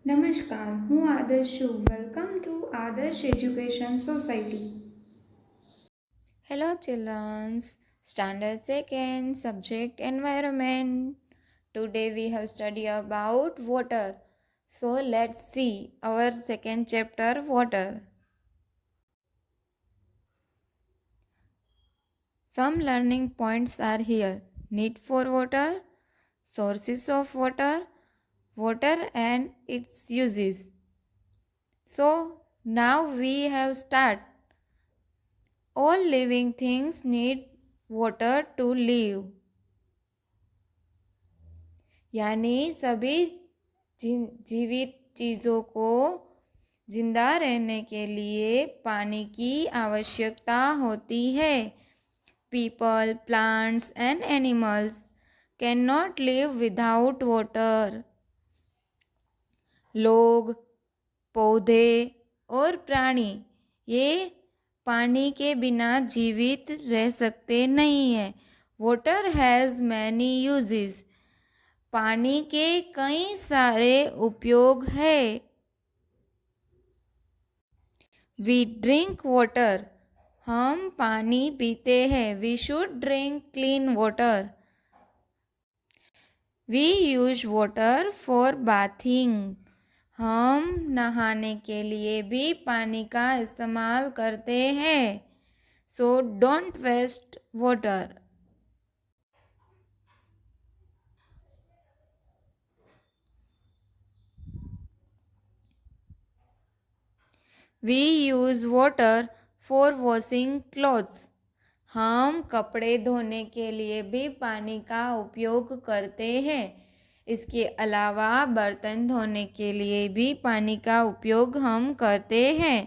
નમસ્કાર, હું આદર્શ છું. વેલકમ ટુ આદર્શ education society. Hello children, standard second, subject environment. Today we have studied about water. So let's see our second chapter, water. Some learning points are here. Need for water, sources of water, water and its uses. So now we have start. All living things need water to live. यानी सभी जीवित चीज़ों को जिंदा रहने के लिए पानी की आवश्यकता होती है. People, plants and animals cannot live without water. लोग, पौधे और प्राणी ये पानी के बिना जीवित रह सकते नहीं हैं. Water has many uses. पानी के कई सारे उपयोग है. We drink water. हम पानी पीते हैं. We should drink clean water. We use water for bathing. हम नहाने के लिए भी पानी का इस्तेमाल करते हैं. So don't waste water. We use water for washing clothes. हम कपड़े धोने के लिए भी पानी का उपयोग करते हैं. इसके अलावा बर्तन धोने के लिए भी पानी का उपयोग हम करते हैं.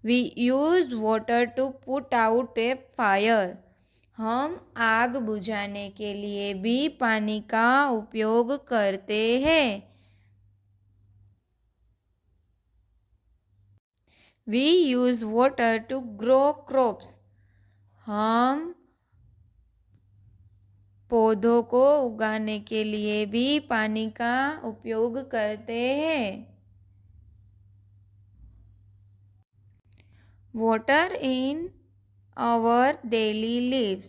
We use water to put out a fire. हम आग बुझाने के लिए भी पानी का उपयोग करते हैं. We use water to grow crops. हम पौधों को उगाने के लिए भी पानी का उपयोग करते हैं. Water in our daily lives.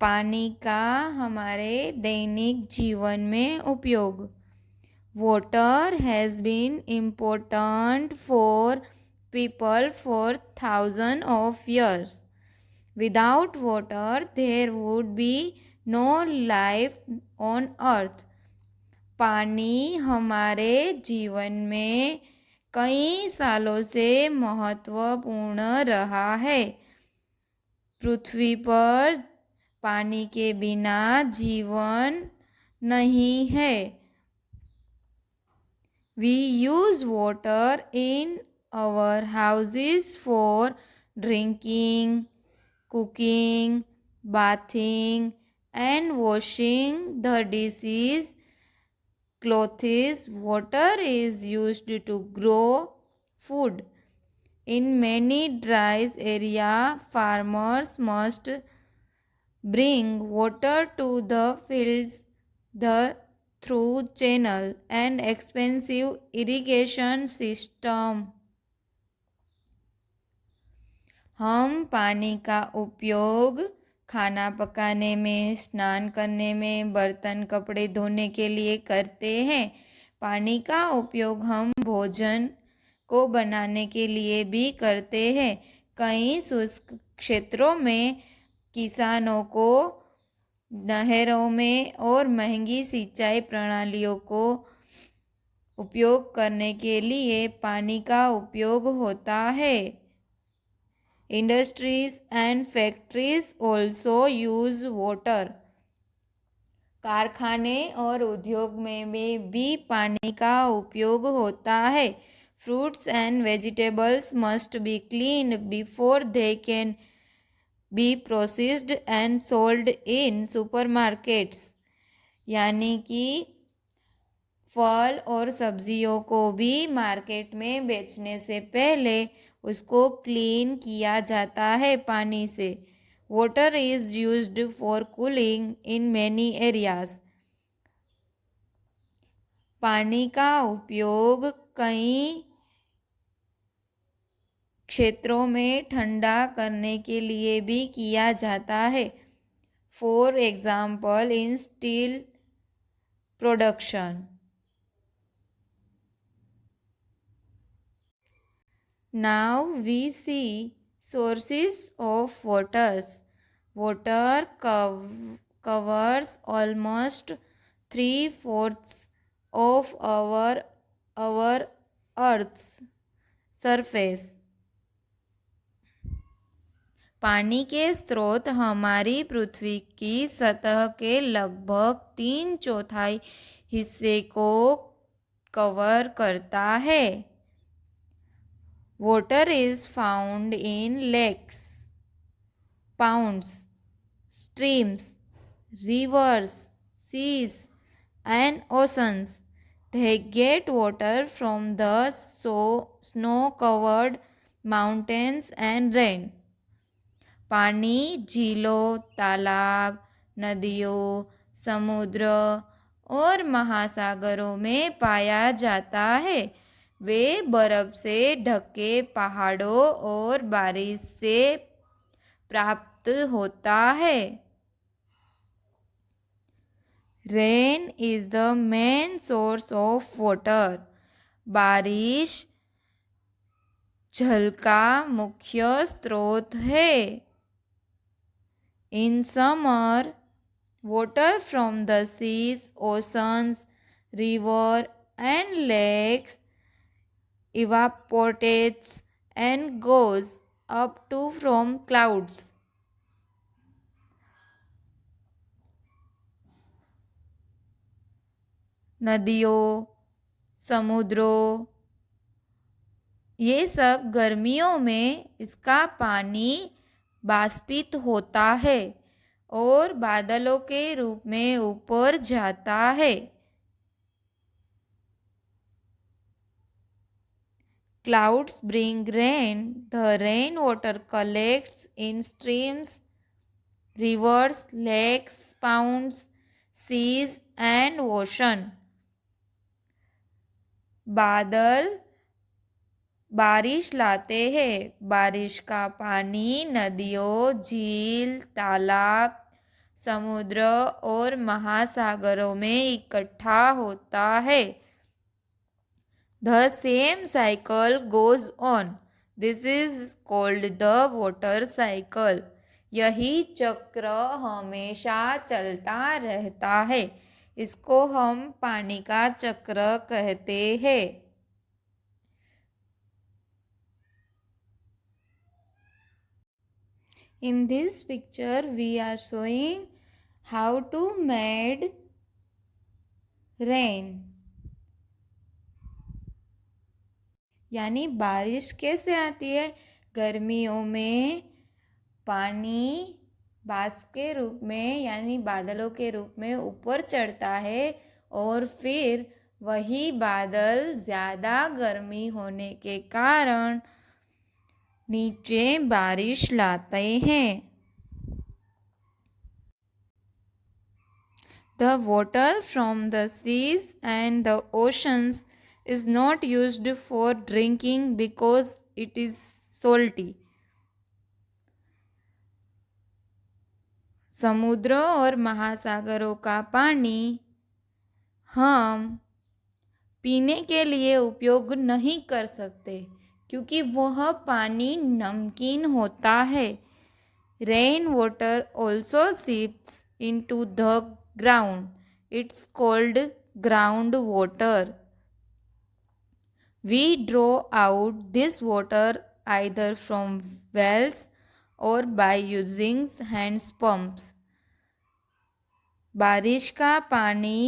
पानी का हमारे दैनिक जीवन में उपयोग. Water has been important for people for thousands of years. Without water, there would be no life on earth. पानी हमारे जीवन में कई सालों से महत्वपूर्ण रहा है. पृथ्वी पर पानी के बिना जीवन नहीं है. We use water in our houses for drinking, cooking, bathing, and washing the dishes, clothes. Water is used to grow food. In many dry areas, farmers must bring water to the fields through channel and expensive irrigation system. हम पानी का उपयोग खाना पकाने में, स्नान करने में, बर्तन कपड़े धोने के लिए करते हैं. पानी का उपयोग हम भोजन को बनाने के लिए भी करते हैं. कई शुष्क क्षेत्रों में किसानों को नहरों में और महंगी सिंचाई प्रणालियों को उपयोग करने के लिए पानी का उपयोग होता है. Industries and factories also use water. कारखाने और उद्योग में भी पानी का उपयोग होता है. Fruits and vegetables must be cleaned before they can be processed and sold in supermarkets. यानी कि फल और सब्जियों को भी मार्केट में बेचने से पहले उसको क्लीन किया जाता है पानी से. Water is used for cooling in many areas. पानी का उपयोग कई क्षेत्रों में ठंडा करने के लिए भी किया जाता है। For example in steel production. Now we see sources of waters. Water covers almost 3/4 of our Earth's surface. पानी के स्रोत हमारी पृथ्वी की सतह के लगभग 3/4 हिस्से को कवर करता है। Water is found in lakes, ponds, streams, rivers, seas, and oceans. They get water from the snow-covered mountains and rain. पानी झीलों, तालाब, नदियों, समुद्र और महासागरों में पाया जाता है। वे बर्फ से ढके पहाड़ों और बारिश से प्राप्त होता है। Rain is the main source of water. बारिश जल का मुख्य स्रोत है। In summer water from the seas, oceans, river and lakes evaporates and goes up to from clouds. नदियों, समुद्रों, ये सब गर्मियों में इसका पानी बाष्पित होता है और बादलों के रूप में ऊपर जाता है। Clouds bring rain. The rain water collects in streams, rivers, lakes, ponds, seas and ocean. बादल बारिश लाते हैं। बारिश का पानी नदियों, झील, तालाब, समुद्र और महासागरों में इकट्ठा होता है। The same cycle goes on. This is called the water cycle. यही चक्र हमेशा चलता रहता है। इसको हम पानी का चक्र कहते हैं। In this picture, we are showing how to make rain. यानी बारिश कैसे आती है। गर्मियों में पानी बाष्प के रूप में यानी बादलों के रूप में ऊपर चढ़ता है और फिर वही बादल ज़्यादा गर्मी होने के कारण नीचे बारिश लाते हैं। The water from the seas and the oceans is not used for drinking because it is salty. समुद्र और महासागरों का पानी हम पीने के लिए उपयोग नहीं कर सकते क्योंकि वह पानी नमकीन होता है। Rain water also seeps into the ground. It's called groundwater. We draw out this water either from wells or by using hand pumps. बारिश का पानी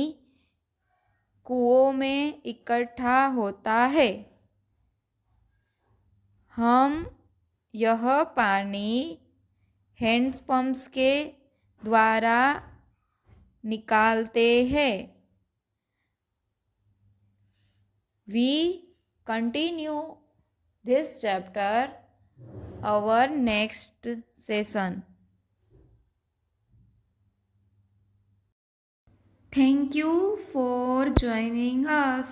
कुओं में इकट्ठा होता है। हम यह पानी हैंडपंप्स के द्वारा निकालते हैं। We continue this chapter our next session. Thank you for joining us.